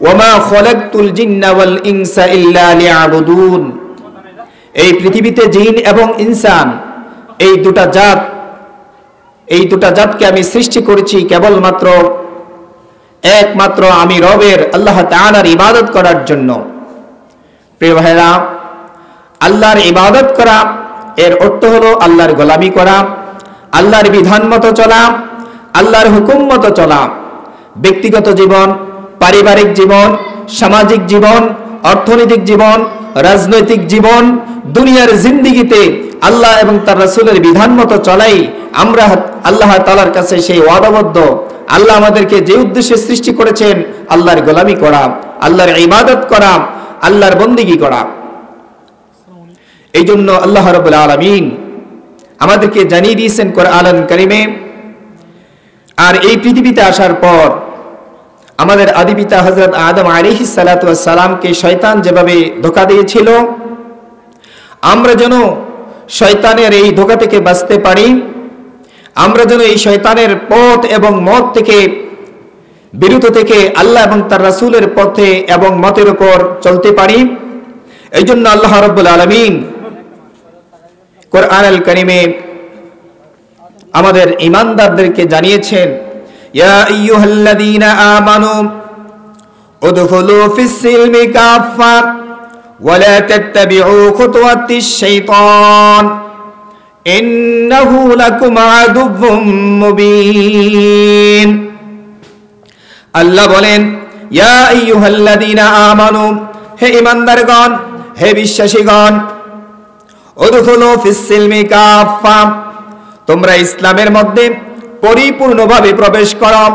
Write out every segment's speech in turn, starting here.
ওয়ামা খালাকতুল জিন্না ওয়াল ইনসা ইল্লা লিয়াবুদুন। এই পৃথিবীতে জিন এবং ইনসান এই দুটা জাতকে আমি সৃষ্টি করেছি কেবলমাত্র একমাত্র আমি রবের আল্লাহ তাআলার ইবাদত করার জন্য। প্রিয় ভাইরা, আল্লাহর ইবাদত করা এর অর্থ হলো আল্লাহর গোলামি করা, আল্লাহর বিধান মতো চলা, আল্লাহর হুকুম মতো চলা। ব্যক্তিগত জীবন, পারিবারিক জীবন, সামাজিক জীবন, অর্থনৈতিক জীবন, রাজনৈতিক জীবন, দুনিয়ার জিন্দেগিতে আল্লাহ এবং তার রাসূলের বিধান মতো চলাই আমরা আল্লাহ তাআলার কাছে সেই ওয়াদাবদ্ধ। আল্লাহ আমাদেরকে যে উদ্দেশ্যে সৃষ্টি করেছেন, আল্লাহর গোলামি করা, আল্লাহর ইবাদত করা, আল্লাহর বন্দেগী করা। এই জন্য আল্লাহ রাব্বুল আলামিন আমাদেরকে জানিয়ে দিয়েছেন কোরআন কারীমে। আর এই পৃথিবীতে আসার পর আমাদের আদি পিতা হযরত আদম আলাইহিস সালাতু ওয়াস সালামকে শয়তান যেভাবে ধোঁকা দিয়েছিল, আমরা যেন শয়তানের এই ধোঁকা থেকে বাঁচতে পারি, আমরা যেন এই শয়তানের পথ এবং মত থেকে বিরত থেকে আল্লাহ এবং তার রাসূলের পথে এবং মতের উপর চলতে পারি। এই জন্য আল্লাহ রাব্বুল আলামিন কোরআনুল কারীমে আমাদের ঈমানদারদেরকে জানিয়েছেন, ইয়া আইয়ুহাল্লাযীনা আমানু উদখুলু ফিস সিলমি কাফা ওয়া লা তাত্তাবিউ খুতুওয়াতিশ শাইতান ইন্নাহু লাকুম আদুউম মুবিন। আল্লাহ বলেন, ইয়া আইয়ুহাল্লাযীনা আমানু, হে ঈমানদারগণ, হে বিশ্বাসীগণ, উদখুলু ফিস সিলমি কাফা, তোমরা ইসলামের মধ্যে পরিপূর্ণভাবে প্রবেশ করো।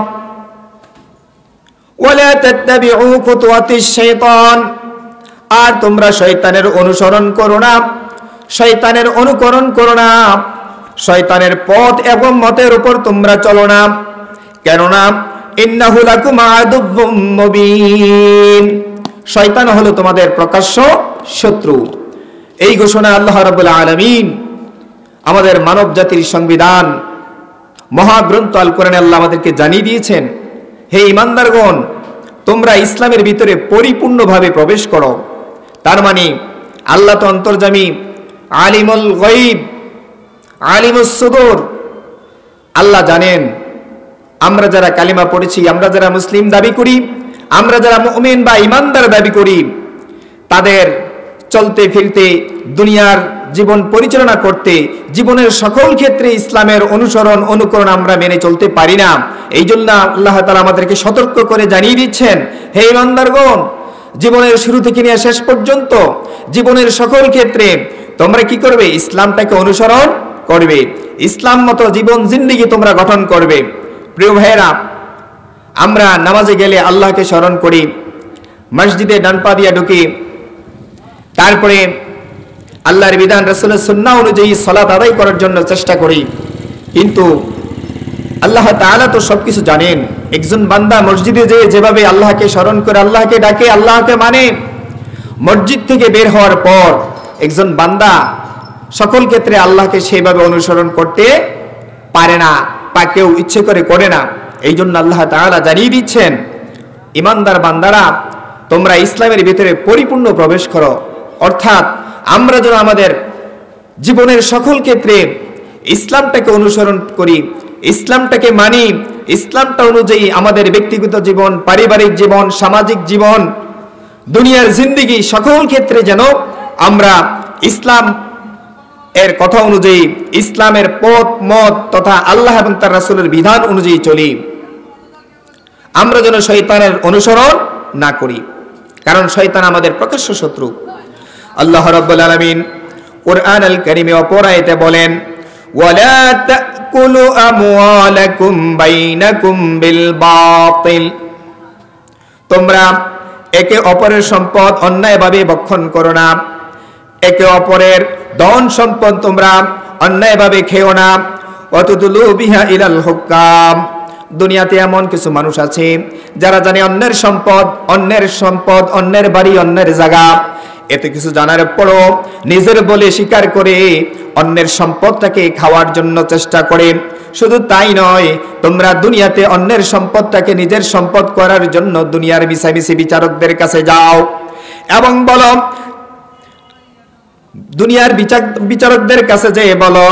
ওয়ালা তাত্তাবিউ খুতুওয়াতিশ শাইতান, আর তোমরা শয়তানের অনুসরণ করো না, শয়তানের অনুকরণ করো না, শয়তানের পথ এবং মতের উপর তোমরা চলো না। কেননা ইন্নাহু লাকুম আদুউম মুবিন, শয়তান হলো তোমাদের প্রকাশ্য শত্রু। এই ঘোষণা আল্লাহ রাব্বুল আলামিন আমাদের মানব জাতির সংবিধান মহাগ্রন্থ আল কোরআনে আল্লাহ আমাদেরকে জানিয়ে দিয়েছেন, হে ঈমানদারগণ, তোমরা ইসলামের ভিতরে পরিপূর্ণভাবে প্রবেশ করো। তার মানে আল্লাহ তো অন্তর্যামী, আলিমুল গায়ব, আলিমুস সুদূর। আল্লাহ জানেন আমরা যারা কালিমা পড়েছি, আমরা যারা মুসলিম দাবি করি, আমরা যারা মুমিন বা ঈমানদার দাবি করি, তাদের চলতে ফিরতে দুনিয়ার জীবন পরিচালনা করতে জীবনের সকল ক্ষেত্রে ইসলামের অনুকরণ আমরা মেনে চলতে পারি না। এই জন্য আল্লাহ তাআলা আমাদেরকে সতর্ক করে জানিয়ে দিচ্ছেন, হে ঈমানদারগণ, জীবনের শুরু থেকে নিয়ে শেষ পর্যন্ত জীবনের সকল ক্ষেত্রে তোমরা কি করবে? ইসলামটাকে অনুসরণ করবে, ইসলাম মতো জীবন জিন্দেগি তোমরা গঠন করবে। প্রিয় ভাইয়েরা, আমরা নামাজে গেলে আল্লাহকে স্মরণ করি, মসজিদে ডান পা দিয়ে ঢুকি, তারপরে আল্লাহর বিধান রাসূলের সুন্নাহ অনুযায়ী সালাত আদায় করার জন্য চেষ্টা করি। কিন্তু আল্লাহ তাআলা তো সবকিছু জানেন। একজন বান্দা মসজিদে যেভাবে আল্লাহকে স্মরণ করে, আল্লাহকে ডাকে, আল্লাহকে মানে, মসজিদ থেকে বের হওয়ার পর একজন বান্দা সকল ক্ষেত্রে আল্লাহকে সেভাবে অনুসরণ করতে পারে না বা কেউ ইচ্ছে করে না। এই জন্য আল্লাহ তাআলা জানিয়ে দিচ্ছেন, ঈমানদার বান্দারা, তোমরা ইসলামের ভিতরে পরিপূর্ণ প্রবেশ করো। অর্থাৎ আমরা যেন আমাদের জীবনের সকল ক্ষেত্রে ইসলামটাকে অনুসরণ করি, ইসলামটাকে মানি, ইসলামটা অনুযায়ী আমাদের ব্যক্তিগত জীবন, পারিবারিক জীবন, সামাজিক জীবন, দুনিয়ার জিন্দেগি সকল ক্ষেত্রে যেন আমরা ইসলাম এর কথা অনুযায়ী, ইসলামের পথ মত তথা আল্লাহ এবং তার রাসূলের বিধান অনুযায়ী চলি। আমরা যেন শয়তানের অনুসরণ না করি, কারণ শয়তান আমাদের প্রকাশ্য শত্রু। আল্লাহ রাব্বুল আলামিন কোরআনুল কারীমে অপর আয়াতে বলেন, ওয়ালা তাকুলু আমওয়ালাকুম বাইনাকুম বিল বাতিল, তোমরা একে অপরের সম্পদ অন্যায়ভাবে ভক্ষণ করো না, একে অপরের ধন সম্পদ তোমরা অন্যায়ভাবে খেও না। ওয়াতুদলু বিহা ইলাল হুকাম, দুনিয়াতে এমন কিছু মানুষ আছে যারা জানে অন্যের সম্পদ, অন্যের বাড়ি, অন্যের জায়গা, এত কিছু জানার পরও নিজের বলে স্বীকার করে অন্যের সম্পদটাকে খাওয়ার জন্য চেষ্টা করে, শুধু তাই নয়, তোমরা দুনিয়াতে অন্যের সম্পদটাকে নিজের সম্পদ করার জন্য দুনিয়ার মিছামিছি বিচারকদের কাছে যাও এবং বলো, দুনিয়ার বিচারকদের কাছে যেয়ে বলো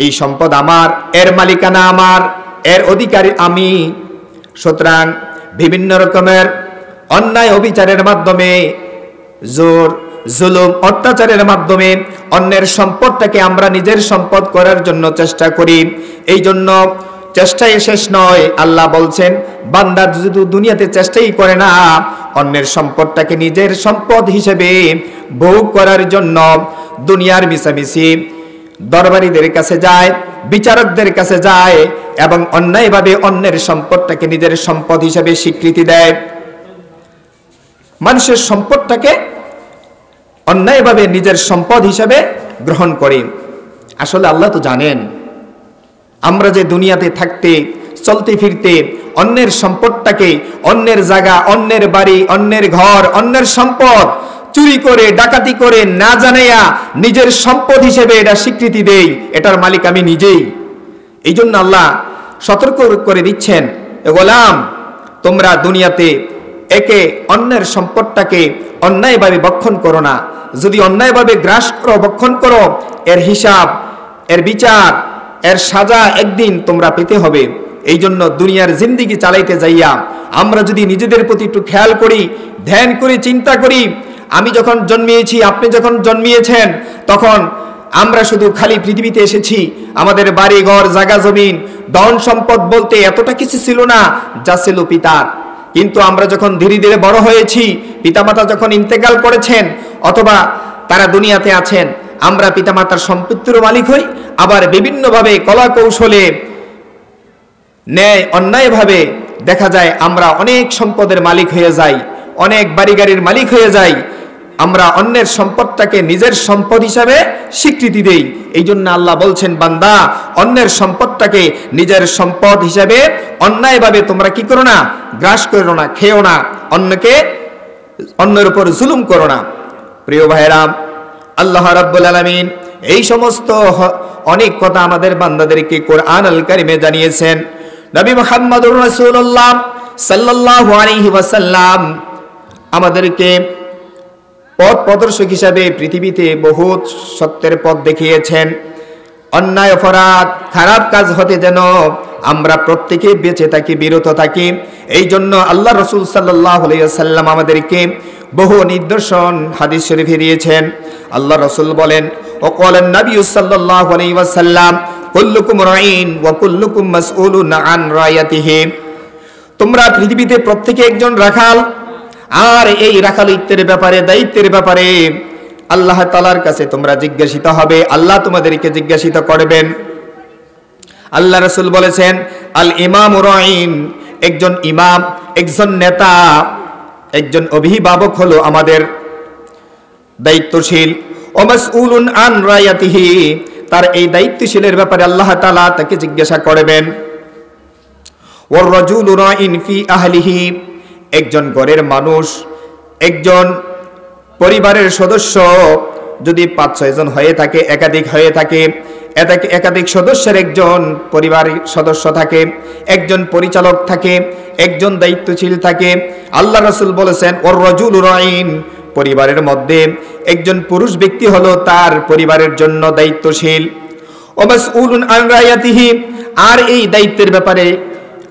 এই সম্পদ আমার, এর মালিকানা আমার, এর অধিকারী আমি। সুতরাং বিভিন্ন রকমের অন্যায় অবিচারের মাধ্যমে, জোর জুলুম অত্যাচারের মাধ্যমে অন্যের সম্পদটাকে আমরা নিজের সম্পদ করার জন্য চেষ্টা করি। এই জন্য চেষ্টাই শেষ নয়। আল্লাহ বলছেন, বান্দা যদি দুনিয়াতে চেষ্টাই করে না অন্যের সম্পদটাকে নিজের সম্পদ হিসেবে ভোগ করার জন্য, দুনিয়ার মিছামিছি দরবারীদের কাছে যায়, বিচারকদের কাছে যায় এবং অন্যায়ভাবে অন্যের সম্পদটাকে নিজের সম্পদ হিসেবে স্বীকৃতি দেয়, মানুষের সম্পদটাকে অন্যায়ভাবে নিজের সম্পদ হিসেবে গ্রহণ করে। আসলে আল্লাহ তো জানেন আমরা যে দুনিয়াতে থাকতে চলতে ফিরতে অন্যের সম্পদটাকে, অন্যের জায়গা, অন্যের বাড়ি, অন্যের ঘর, অন্যের সম্পদ চুরি করে ডাকাতি করে না জানাইয়া নিজের সম্পদ হিসেবে এটা স্বীকৃতি দেই, এটার মালিক আমি নিজেই। এই জন্য আল্লাহ সতর্ক করে দিচ্ছেন, গোলাম তোমরা দুনিয়াতে একে অন্যের সম্পদটাকে অন্যায়ভাবে ভক্ষণ করো না। যদি অন্যায়ভাবে গ্রাস করো, ভক্ষণ করো, এর হিসাব, এর বিচার, এর সাজা একদিন তোমরা পেতে হবে। এই জন্য দুনিয়ার জিন্দিগি চালাইতে যাইয়া আমরা যদি নিজেদের প্রতি একটু খেয়াল করি, ধ্যান করি, চিন্তা করি, আমি যখন জন্মিয়েছি, আপনি যখন জন্মিয়েছেন, তখন আমরা শুধু খালি পৃথিবীতে এসেছি, আমাদের বাড়ি ঘর, জায়গা জমিন, ধন সম্পদ বলতে এতটা কিছু ছিল না যা ছিল পিতার। কিন্তু আমরা যখন ধীরে ধীরে বড় হয়েছি, পিতামাতা যখন ইন্তেকাল করেছেন অথবা তারা দুনিয়াতে আছেন, আমরা পিতামাতার সম্পত্তির মালিক হই, আবার বিভিন্নভাবে কলা কৌশলে ন্যায় অন্যায়ভাবে দেখা যায় আমরা অনেক সম্পদের মালিক হয়ে যাই, অনেক বাড়ি গাড়ির মালিক হয়ে যাই। আমরা অন্যের সম্পদটাকে নিজের সম্পদ হিসাবে স্বীকৃতি দেই। এই জন্য আল্লাহ বলছেন, বান্দা অন্যের সম্পদটাকে নিজের সম্পদ হিসাবে অন্যায়ভাবে তোমরা কি করো না, গ্রাস করো না, খেও না, অন্যের উপর জুলুম করো না। প্রিয় ভাইরা, আল্লাহ রাব্বুল আলামিন এই সমস্ত অনেক কথা আমাদের বান্দাদেরকে কোরআন আল কারিমে জানিয়েছেন। নবী মুহাম্মদুর রাসূলুল্লাহ সাল্লাল্লাহু আলাইহি ওয়াসাল্লাম আমাদেরকে পথ প্রদর্শক হিসাবে পৃথিবীতে বহুত সত্যের পথ দেখিয়েছেন। অন্যায়, অপরাধ, খারাপ কাজ হতে যেন আমরা প্রত্যেকে বেঁচে থাকি, বিরত থাকি। এই জন্য আল্লাহ রাসূল সাল্লাল্লাহু আলাইহি ওয়াসাল্লাম আমাদেরকে বহু নিদর্শন হাদিস শরীফে দিয়েছেন। আল্লাহ রাসূল বলেন, ওয়াকালান নবী সাল্লাল্লাহু আলাইহি ওয়াসাল্লাম, কুল্লুকুম রাঈন ওয়া কুল্লুকুম মাসউলুন আন রায়াতিহি। তোমরা পৃথিবীতে প্রত্যেকে একজন রাখাল, আর এই রাখালিত্বের ব্যাপারে, দায়িত্বের ব্যাপারে আল্লাহ তাআলার কাছে তোমরা জিজ্ঞাসিত হবে, আল্লাহ তোমাদেরকে জিজ্ঞাসিত করবেন। আল্লাহ রাসূল বলেছেন, আল ইমামু রাঈন, একজন ইমাম, একজন নেতা, একজন অভিভাবক হলো আমাদের দায়িত্বশীল। ও মাসউলুন আন রায়াতিহি, তার এই দায়িত্বশীলের ব্যাপারে আল্লাহ তাআলা তাকে জিজ্ঞাসা করবেন। ওয়ার রাজুলু রাঈন ফি আহলিহি, একজন ঘরের মানুষ, একজন পরিবারের সদস্য যদি 5-6 জন হয়ে থাকে, একাধিক হয়ে থাকে, একাধিক সদস্যের একজন পরিবারের সদস্য থাকে, একজন পরিচালক থাকে, একজন দায়িত্বশীল থাকে। আল্লাহ রাসূল বলেছেন, ওয়ার রাজুলু রাঈন, পরিবারের মধ্যে একজন পুরুষ ব্যক্তি হলো তার পরিবারের জন্য দায়িত্বশীল। ও মাসউলুন আন রায়াতিহি, আর এই দায়িত্বের ব্যাপারে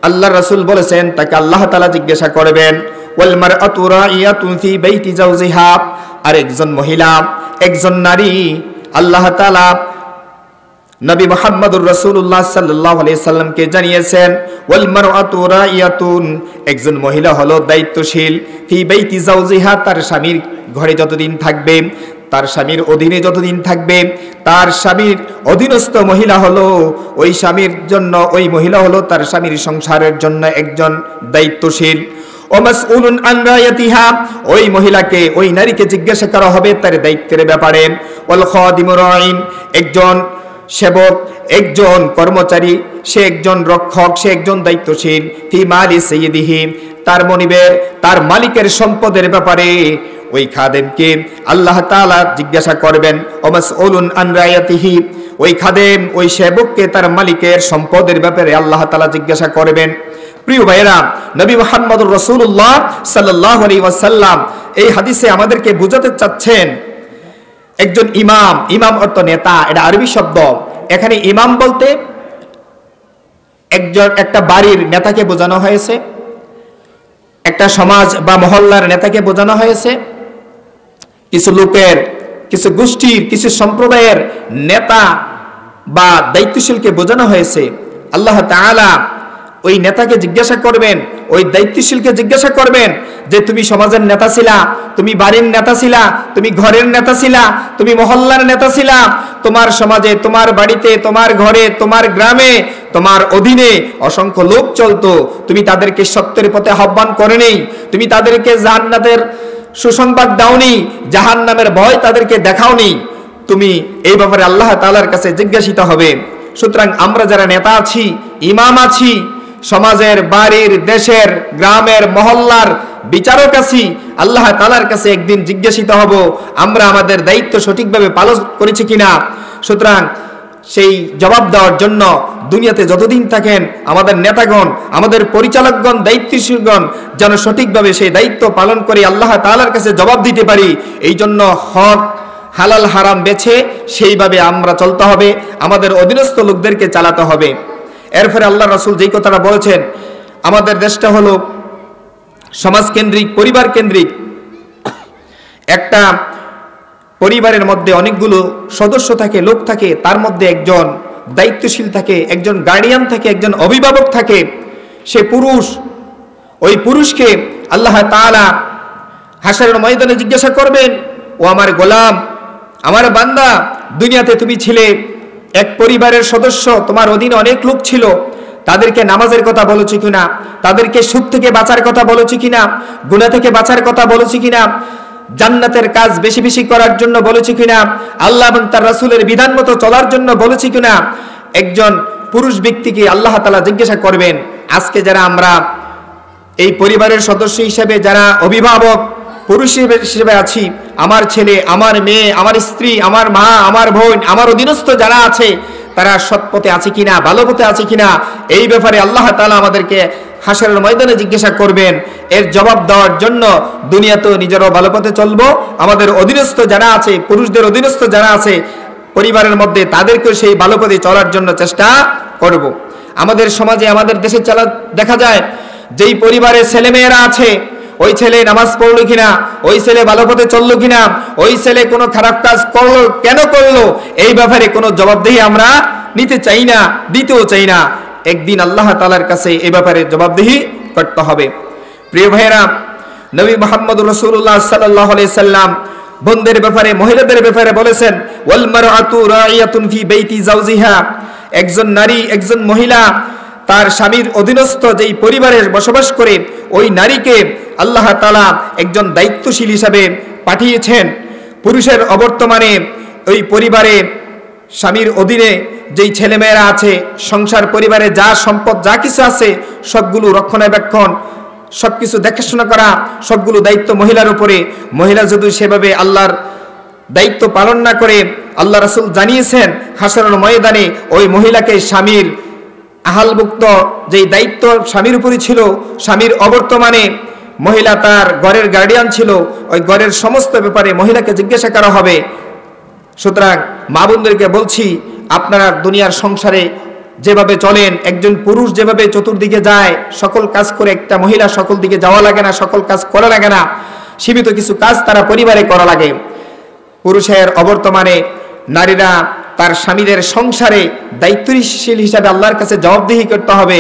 আল্লাহ রাসূল বলেছেন তাকে আল্লাহ তাআলা জিজ্ঞাসা করবেন। ওয়াল মারআতু রাইয়াতুন ফি বাইতি জাওজিহা, আর একজন মহিলা, একজন নারী, আল্লাহ তাআলা নবী মুহাম্মদুর রাসূলুল্লাহ সাল্লাল্লাহু আলাইহি সাল্লামকে জানিয়েছেন, ওয়াল মারআতু রাইয়াতুন, একজন মহিলা হলো দায়িত্বশীল, ফি বাইতি জাওজিহা, তার স্বামীর ঘরে যতদিন থাকবে, তার স্বামীর অধীনে যতদিন থাকবে, তার স্বামীর অধীনস্থ মহিলা হলো ওই স্বামীর জন্য, ওই মহিলা হলো তার স্বামীর সংসারের জন্য একজন দায়িত্বশীল। ও মাসউলুন আন রায়াতিহা, ওই মহিলাকে, ওই নারীকে জিজ্ঞাসা করা হবে তার দায়িত্বের ব্যাপারে। ওয়াল খাদিমু রাঈন, একজন সেবক, একজন কর্মচারী, সে একজন রক্ষক, সে একজন দায়িত্বশীল। ফি মালি সাইয়্যিদিহি, তার মনিবের, তার মালিকের সম্পদের ব্যাপারে ওই খাদেমকে আল্লাহ তাআলা জিজ্ঞাসা করবেন। ও মাসউলুন আন রায়াতিহি ওই খাদেম, ওই সেবককে তার মালিকের সম্পদের ব্যাপারে আল্লাহ তাআলা জিজ্ঞাসা করবেন। প্রিয় ভাইরা, নবী মুহাম্মদুর রাসূলুল্লাহ সাল্লাল্লাহু আলাইহি ওয়াসাল্লাম এই হাদিসে আমাদেরকে বোঝাতে চাচ্ছেন একজন ইমাম, ইমাম অর্থ নেতা, এটা আরবি শব্দ। এখানে ইমাম বলতে একটা বাড়ির নেতাকে বোঝানো হয়েছে, একটা সমাজ বা মহল্লার নেতাকে বোঝানো হয়েছে, কিছু লোকের, কিছু গোষ্ঠীর, কিছু সম্প্রদায়ের নেতা বা দায়িত্বশীলকে বোঝানো হয়েছে। আল্লাহ তাআলা ওই নেতাকে জিজ্ঞাসা করবেন, ওই দায়িত্বশীলকে জিজ্ঞাসা করবেন যে তুমি সমাজের নেতা ছিলা, তুমি বাড়ির নেতা ছিলা, তুমি ঘরের নেতা ছিলা, তুমি মহল্লার নেতা ছিলা, তোমার সমাজে, তোমার বাড়িতে, তোমার ঘরে, তোমার গ্রামে, তোমার অধীনে অসংখ্য লোক চলতো, তুমি তাদেরকে সত্যের পথে আহ্বান করেনি, তুমি তাদেরকে জান্নাতের সুসংবাদ দাওনি, জাহান্নামের ভয় তাদেরকে দেখাওনি, তুমি এই ব্যাপারে আল্লাহ তাআলার কাছে জিজ্ঞাসিত হবে। সুতরাং আমরা যারা নেতা আছি, ইমাম আছি, সমাজের, বাড়ির, দেশের, গ্রামের, মহল্লার বিচারক আছি, আল্লাহ তাআলার কাছে একদিন জিজ্ঞাসিত হব আমরা আমাদের দায়িত্ব সঠিকভাবে পালন করেছি কিনা। সুতরাং সেই জবাব দেওয়ার জন্য দুনিয়াতে যতদিন থাকেন আমাদের নেতাগণ, আমাদের পরিচালকগণ, দায়িত্বশীলগণ যেন সঠিকভাবে সেই দায়িত্ব পালন করে আল্লাহ তাআলার কাছে জবাব দিতে পারি, এই জন্য হক হালাল হারাম বেছে সেইভাবে আমরা চলতে হবে, আমাদের অধীনস্থ লোকদেরকে চালাতে হবে। এরপরে আল্লাহ রাসূল যেই কথাটা বলেছেন, আমাদের দেশটা হলো সমাজকেন্দ্রিক, পরিবার কেন্দ্রিক। একটা পরিবারের মধ্যে অনেকগুলো সদস্য থাকে, লোক থাকে, তার মধ্যে একজন দায়িত্বশীল থাকে, একজন গার্ডিয়ান থাকে, একজন অভিভাবক থাকে, সে পুরুষ। ওই পুরুষকে আল্লাহ তাআলা হাশরের ময়দানে জিজ্ঞাসা করবেন, ও আমার গোলাম, আমার বান্দা, দুনিয়াতে তুমি ছিলে এক পরিবারের সদস্য, তোমার অধীনে অনেক লোক ছিল, তাদেরকে নামাজের কথা বলেছি কিনা, তাদেরকে সুদ থেকে বাঁচার কথা বলেছি কিনা, গুনাহ থেকে বাঁচার কথা বলেছি কিনা, জান্নাতের কাজ বেশি বেশি করার জন্য বলেছি কিনা, আল্লাহ এবং তার রাসূলের বিধান মতো চলার জন্য বলেছি কিনা। একজন পুরুষ ব্যক্তিকে আল্লাহ তাআলা জিজ্ঞাসা করবেন। আজকে যারা আমরা এই পরিবারের সদস্য হিসেবে, যারা অভিভাবক পুরুষ হিসেবে আছি, আমার ছেলে, আমার মেয়ে, আমার স্ত্রী, আমার মা, আমার বোন, আমার অধীনস্থ যারা আছে, তারা সৎ পথে আছে কিনা, ভালো পথে আছে কিনা, এই ব্যাপারে আল্লাহ তাআলা আমাদেরকে হাশরের ময়দানে জিজ্ঞাসা করবেন। এর জবাব দেওয়ার জন্য দুনিয়াতেও নিজেরাও ভালো পথে চলবো, আমাদের অধীনস্থ যারা আছে, পুরুষদের অধীনস্থ যারা আছে পরিবারের মধ্যে, তাদেরকেও সেই ভালো পথে চলার জন্য চেষ্টা করব। আমাদের সমাজে, আমাদের দেশে দেখা যায় যেই পরিবারের ছেলেমেয়েরা আছে, ওই ছেলে নামাজ পড়লো কিনা, ওই ছেলে ভালো পথে চললো কিনা, ওই ছেলে কোনো খারাপ কাজ করলো, কেন করলো, এই ব্যাপারে কোনো জবাবদিহি আমরা নিতে চাই না, দিতেও চাই না। একদিন আল্লাহ তাআলার কাছে এই ব্যাপারে জবাবদিহি করতে হবে। প্রিয় ভাইয়েরা, নবী মুহাম্মদুর রাসূলুল্লাহ সাল্লাল্লাহু আলাইহি সাল্লাম বোনদের ব্যাপারে, মহিলাদের ব্যাপারে বলেছেন, ওয়াল মারআতু রাইয়াতুন ফি বাইতি যাওজিহা, একজন নারী, একজন মহিলা তার স্বামীর অধীনস্থ যেই পরিবারে বসবাস করে, ওই নারীকে আল্লাহ তাআলা একজন দায়িত্বশীল হিসাবে পাঠিয়েছেন। পুরুষের অবর্তমানে ওই পরিবারে স্বামীর অধীনে যেই ছেলেমেয়েরা আছে, সংসার পরিবারে যা সম্পদ, যা কিছু আছে, সবগুলো রক্ষণাবেক্ষণ, সবকিছু দেখাশোনা করা, সবগুলো দায়িত্ব মহিলার উপরে। মহিলা যদি সেভাবে আল্লাহর দায়িত্ব পালন না করে, আল্লাহ রাসূল জানিয়েছেন হাশরের ময়দানে ওই মহিলাকে স্বামীর আহালভুক্ত যেই দায়িত্ব স্বামীর উপরে ছিল, স্বামীর অবর্তমানে মহিলা তার ঘরের গার্ডিয়ান ছিল, ওই ঘরের সমস্ত ব্যাপারে মহিলাকে জিজ্ঞাসা করা হবে। সুতরাং মা বোনদেরকে বলছি, আপনারা দুনিয়ার সংসারে যেভাবে চলেন, একজন পুরুষ যেভাবে চতুর্দিকে যায়, সকল কাজ করে, একটা মহিলা সকল দিকে যাওয়া লাগে না, সকল কাজ করা লাগে না, সীমিত কিছু কাজ তারা পরিবারে করা লাগে। পুরুষের অবর্তমানে নারীরা তার স্বামীদের সংসারে দায়িত্বশীল হিসাবে আল্লাহর কাছে জবাবদিহি করতে হবে।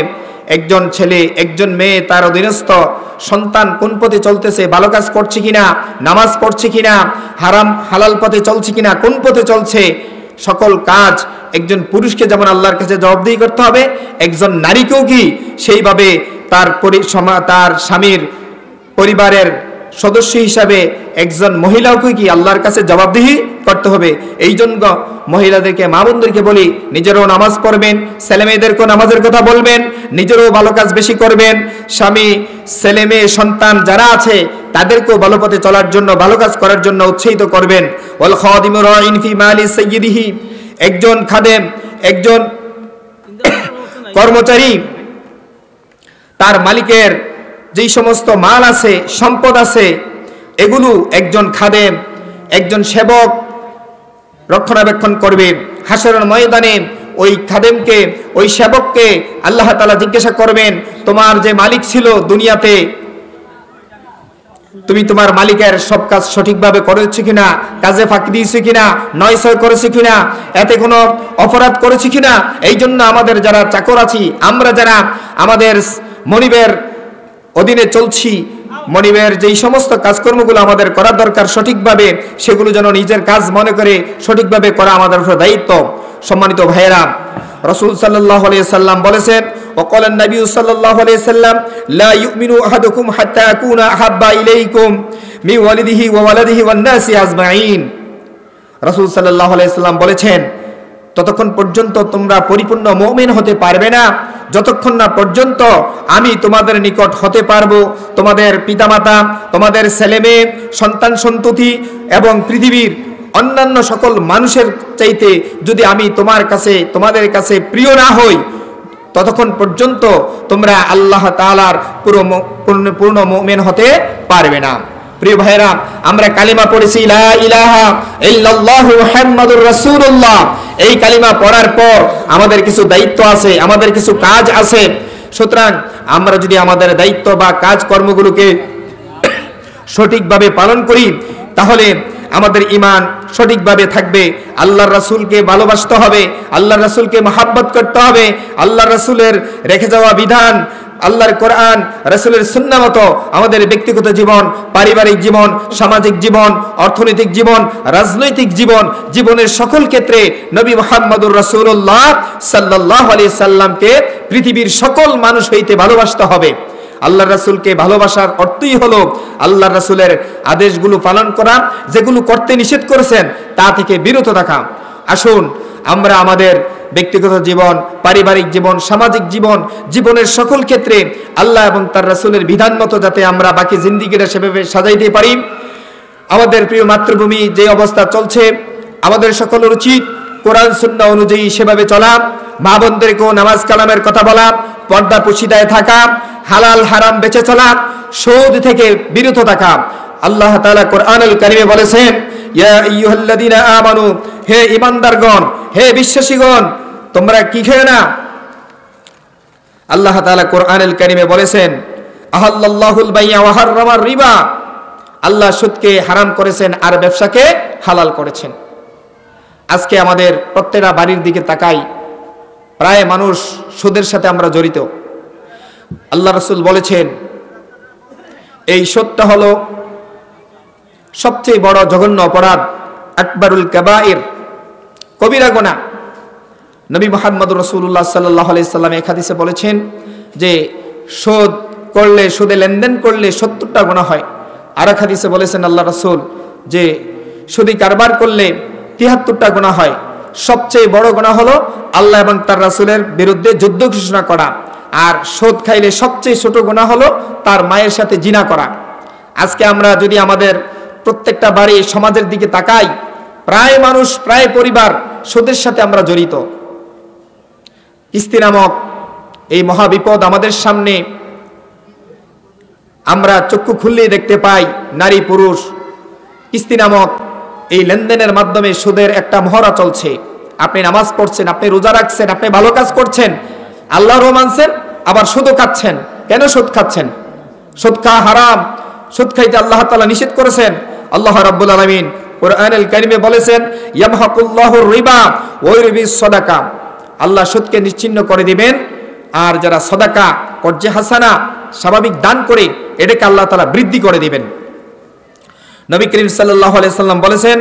একজন ছেলে, একজন মেয়ে, তার অধীনস্থ সন্তান কোন পথে চলতেছে, ভালো কাজ করছে কিনা, নামাজ পড়ছে কিনা, হারাম হালাল পথে চলছে কিনা, কোন পথে চলছে, সকল কাজ একজন পুরুষকে যেমন আল্লাহর কাছে জবাবদিহি করতে হবে, একজন নারীকেও কি সেইভাবে তার স্বামীর পরিবারের সদস্য হিসাবে একজন মহিলাকে কি আল্লাহর কাছে জবাবদিহি করতে হবে। এই জন্য মহিলাদেরকে, মা বোনদেরকে বলি, নিজেরাও নামাজ পড়বেন, ছেলেমেয়েদেরকেও নামাজের কথা বলবেন, নিজেরাও ভালো কাজ বেশি করবেন, স্বামী, ছেলে মেয়ে, সন্তান যারা আছে তাদেরকেও ভালো পথে চলার জন্য, ভালো কাজ করার জন্য উৎসাহিত করবেন। ওয়াল খাদিমু রাইন ফি মালি সাইয়্যিদিহি, একজন খাদেম, একজন কর্মচারী তার মালিকের যেই সমস্ত মাল আছে, সম্পদ আছে, এগুলো একজন খাদেম, একজন সেবক রক্ষণাবেক্ষণ করবে। হাসরের ময়দানে ওই খাদেমকে, ওই সেবককে আল্লাহ তাআলা জিজ্ঞাসা করবেন, তোমার যে মালিক ছিল দুনিয়াতে, তুমি তোমার মালিকের সব কাজ সঠিকভাবে করেছো কিনা, কাজে ফাঁকি দিয়েছো কিনা, নয়ছয় করেছো কিনা, এতে কোনো অপরাধ করেছো কিনা। এই জন্য আমাদের যারা চাকর আছি, আমরা যারা আমাদের মনিবের অধীনে চলছি, মনিবের যেই সমস্ত কাজকর্মগুলো আমাদের করা দরকার সঠিকভাবে, সেগুলো যেন নিজের কাজ মনে করে সঠিকভাবে করা আমাদের উপর দায়িত্ব। সম্মানিত ভাইয়েরা, রাসূল সাল্লাল্লাহু আলাইহি সাল্লাম বলেছেন, ওয়াকালান নবী সাল্লাল্লাহু আলাইহি সাল্লাম, লা ইউমিনু আহাদুকুম হাত্তা আকুনা আহাব্বা ইলাইকুম মিন ওয়ালিদিহি ওয়া ওয়ালাদিহি ওয়ান নাসি আজমাইন। রাসূল সাল্লাল্লাহু আলাইহি সাল্লাম বলেছেন, ততক্ষণ পর্যন্ত তোমরা পরিপূর্ণ মুমিন হতে পারবে না যতক্ষণ না পর্যন্ত আমি তোমাদের নিকট হতে পারবো তোমাদের পিতামাতা, তোমাদের ছেলেমেয়ে, সন্তান সন্ততি এবং পৃথিবীর অন্যান্য সকল মানুষের চাইতে যদি আমি তোমাদের কাছে প্রিয় না হই, ততক্ষণ পর্যন্ত তোমরা আল্লাহ তাআলার পূর্ণ মুমিন হতে পারবে না। প্রিয় ভাইরা, আমরা কালিমা পড়েছি লা ইলাহা ইল্লাল্লাহু মুহাম্মাদুর রাসূলুল্লাহ। এই কালিমা পড়ার পর আমাদের কিছু দায়িত্ব আছে, আমাদের কিছু কাজ আছে। সুতরাং আমরা যদি আমাদের দায়িত্ব বা কাজ কর্মগুলোকে সঠিকভাবে পালন করি, তাহলে আমাদের ঈমান সঠিকভাবে থাকবে। আল্লাহর রাসূলকে ভালোবাসতে হবে, আল্লাহর রাসূলকে মহব্বত করতে হবে, আল্লাহর রাসূলের রেখে যাওয়া বিধান, আল্লাহর কোরআন, রাসূলের সুন্নাহ মতো আমাদের ব্যক্তিগত জীবন, পারিবারিক জীবন, সামাজিক জীবন, অর্থনৈতিক জীবন, রাজনৈতিক জীবন, জীবনের সকল ক্ষেত্রে নবী মুহাম্মদুর রাসূলুল্লাহ সাল্লাল্লাহু আলাইহি সাল্লামকে পৃথিবীর সকল মানুষ হইতে ভালোবাসতে হবে। আল্লাহর রাসূলকে ভালোবাসার অর্থই হলো আল্লাহর রাসূলের আদেশগুলো পালন করা, যেগুলো করতে নিষেধ করেছেন তা থেকে বিরত থাকা। আসুন আমরা আমাদের ব্যক্তিগত জীবন, পারিবারিক জীবন, সামাজিক জীবন, জীবনের সকল ক্ষেত্রে আল্লাহ এবং তার রাসূলের বিধান মতো যাতে আমরা বাকি জিন্দেগিটা সেভাবে সাজাইতে পারি। আমাদের প্রিয় মাতৃভূমি যে অবস্থা চলছে, আমাদের সকলের উচিত কোরআন সুন্নাহ অনুযায়ী সেভাবে চলা, মা বোনদেরকেও নামাজ কালামের কথা বলা, পর্দা পুশিদায় থাকা, হালাল হারাম বেঁচে চলা, সুদ থেকে বিরত থাকা। আল্লাহ তাআলা কোরআনুল কারীমে বলেছেন, ইয়া আইয়ুহাল্লাযীনা আমানু, হে ঈমানদারগণ, হে বিশ্বাসীগণ, তোমরা কি খেয়ে না। আল্লাহ তাআলা কোরআনুল কারীমে বলেছেন, আহাল্লাল্লাহুল বাই'a ওয়া হাররামার রিবা, আল্লাহ সুদকে হারাম করেছেন আর ব্যবসাকে হালাল করেছেন। আজকে আমাদের প্রত্যেকটা বাড়ির দিকে তাকাই, প্রায় মানুষ সুদের সাথে আমরা জড়িত। আল্লাহ রাসূল বলেছেন, এই সুদটা হলো সবচেয়ে বড় জঘন্য অপরাধ, আকবারুল কাবাইর, কবিরা গুনাহ। নবী মুহাম্মদুর রাসূলুল্লাহ সাল্লাল্লাহু আলাইহি সাল্লাম এক হাদিসে বলেছেন যে সুদ করলে, সুদে লেনদেন করলে 70টা গুনাহ হয়। আর এক হাদিসে বলেছেন আল্লাহ রাসূল যে সুদি কারবার করলে 73টা গুনাহ হয়। সবচেয়ে বড় গুনাহ হলো আল্লাহ এবং তার রাসূলের বিরুদ্ধে যুদ্ধ ঘোষণা করা। আর সুদ খাইলে সবচেয়ে ছোট গুনাহ হলো তার মায়ের সাথে জিনা করা। আজকে আমরা যদি আমাদের প্রত্যেকটা বাড়ি, সমাজের দিকে তাকাই, প্রায় মানুষ, প্রায় পরিবার সুদের সাথে আমরা জড়িত। কিস্তি নামক এই মহাবিপদ আমাদের সামনে, আমরা চক্ষু খুললেই দেখতে পাই নারী পুরুষ কিস্তি নামক এই লেনদেনের মাধ্যমে সুদের একটা মহড়া চলছে। আপনি নামাজ পড়ছেন, আপনি রোজা রাখছেন, আপনি ভালো কাজ করছেন, আল্লাহরও মানছেন, আবার সুদও খাচ্ছেন। কেন সুদ খাচ্ছেন? সুদ খাওয়া হারাম, সুদ খাইতে আল্লাহ তাআলা নিষেধ করেছেন। আল্লাহ রাব্বুল আলামিন কোরআনুল কারীমে বলেছেন, ইয়ামহাকুল্লাহুর রিবা ওয়া ইউরবিস সাদাকা, আল্লাহ সুদকে নিশ্চিহ্ন করে দিবেন, আর যারা সাদাকা, কর্জে হাসানা, স্বাভাবিক দান করে, এটাকে আল্লাহ তাআলা বৃদ্ধি করে দিবেন। নবী করিম সাল্লাল্লাহু আলাইহি সাল্লাম বলেছেন,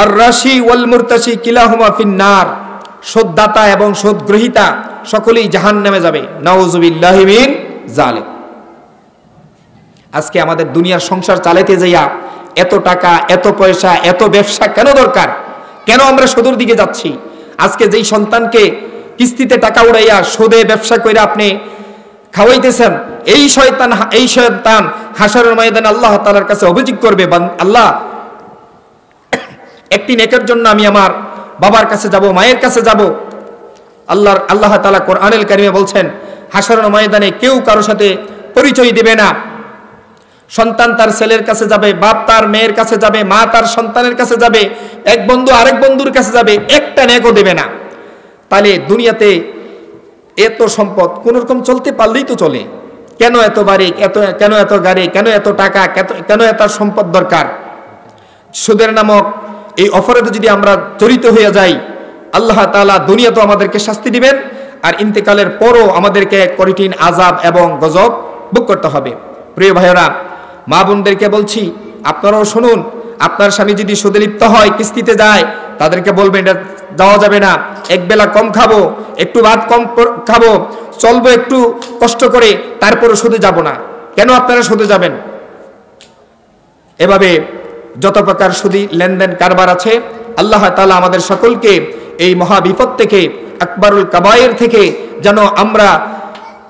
আর রাশি ওয়াল মুরতাশি কিলাহুমা ফিন্নার, সুদদাতা এবং সুদ গ্রহীতা সকলেই জাহান্নামে যাবে। নাউযুবিল্লাহি মিন যালিক। আজকে আমাদের দুনিয়ার সংসার চালাতে যাইয়া এত টাকা, এত পয়সা, এত ব্যবসা কেন দরকার? কেন আমরা সুদের দিকে যাচ্ছি? আজকে যেই সন্তানকে কিস্তিতে টাকা উড়াইয়া সুদে ব্যবসা কইরা আপনি খাওয়াইতেছেন, এই শয়তান হাসরের ময়দানে আল্লাহ তাআলার কাছে অভিযোগ করবে, আল্লাহ, একটি নেকের জন্য আমি আমার বাবার কাছে যাব, মায়ের কাছে যাব। আল্লাহ তাআলা কোরআনুল কারীমে বলছেন, হাসরের ময়দানে কেউ কারো সাথে পরিচয় দিবে না। সন্তান তার ছেলের কাছে যাবে, বাপ তার মেয়ের কাছে যাবে, মা তার সন্তানের কাছে যাবে, এক বন্ধু আরেক বন্ধুর কাছে যাবে, একটা নেকও দেবে না। তাহলে দুনিয়াতে এত সম্পদ কোন রকম চলতে পারলেই তো চলে, কেন এত বাড়ি, কেন এত গাড়ি, কেন এত টাকা, কেন এত সম্পদ দরকার? সুদের নামক এই অপরাধে যদি আমরা জড়িত হয়ে যাই, আল্লাহ তাআলা দুনিয়া তো আমাদেরকে শাস্তি দিবেন, আর ইন্তেকালের পরও আমাদেরকে কঠিন আযাব এবং গজব ভোগ করতে হবে। প্রিয় ভাইয়েরা, মা বোনদেরকে বলছি, আপনারাও শুনুন। আপনার স্বামী যদি সুদে লিপ্ত হয়, কিস্তিতে যায়, তাদেরকে বলবেন এটা যাওয়া যাবে না, একবেলা কম খাবো, একটু ভাত কম খাবো, চলবো একটু কষ্ট করে, তারপরে সুদে যাব না। কেন আপনারা সুদে যাবেন? এভাবে যত প্রকার সুদী লেনদেন কারবার আছে, আল্লাহ তাআলা আমাদের সকলকে এই মহা বিপদ থেকে, আকবরুল কাবায়ের থেকে যেন আমরা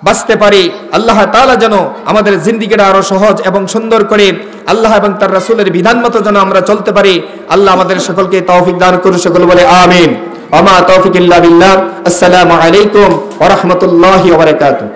বাঁচতে পারি। আল্লাহ তাআলা যেন আমাদের জিন্দেগিটা আরো সহজ এবং সুন্দর করে আল্লাহ এবং তার রাসূলের বিধান মতো যেন আমরা চলতে পারি। আল্লাহ আমাদের সকলকে তৌফিক দান করুন। সকল বলে আমিন। ওয়া মা তৌফিক ইল্লা বিল্লাহ। আসসালামু আলাইকুম ওয়া রাহমাতুল্লাহি ওয়া বারাকাতুহু।